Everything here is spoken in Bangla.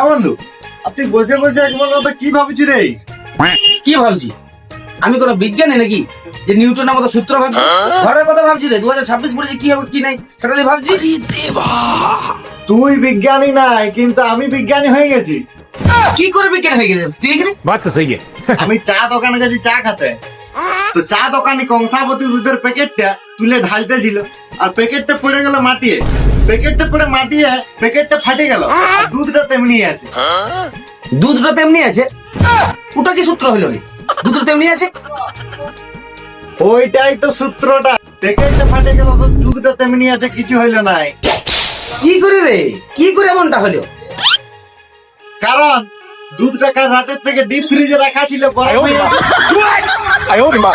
বন্ধু তুই বসে বসে একবার কথা কি ভাবছি রে? কি ভাবছি? আমি কোনো বিজ্ঞানী নাকি যে নিউটনের মতো সূত্র ভাবছি? ঘরের কথা ভাবছি রে, 2026 পড়েছে, কি হবে কি নাই সেটা নিয়ে ভাবছি। তুই বিজ্ঞানী নাই, কিন্তু আমি বিজ্ঞানী হয়ে গেছি। কি করে বিজ্ঞানী হয়ে গেলে তুই এখানে? बात तो सही है। আমি চা দোকানে গেছি চা খেতে, তো চা দোকানি কংসাবতী দুধের প্যাকেটটা তুলে ঢালতেছিল, আর প্যাকেটটা পড়ে গেল মাটিয়ে। প্যাকেটটা পড়ে মাটিয়ে প্যাকেটটা ফাটে গেল, আর দুধটা তেমনি আছে। দুধটা তেমনি আছে? ওটা কি সূত্র হলো রে? দুধটা তেমনি আছে? ওইটাই তো সূত্রটা। প্যাকেটটা ফাটে গেল তো দুধটা তেমনি আছে, কিছু হইলো নাই। কি করে রে, কি করে এমনটা হলো? কারণ দুধটা কাল রাতের থেকে ডিপ ফ্রিজে রাখা ছিল, গরম হয়ে গেছে। 哎呦我的妈！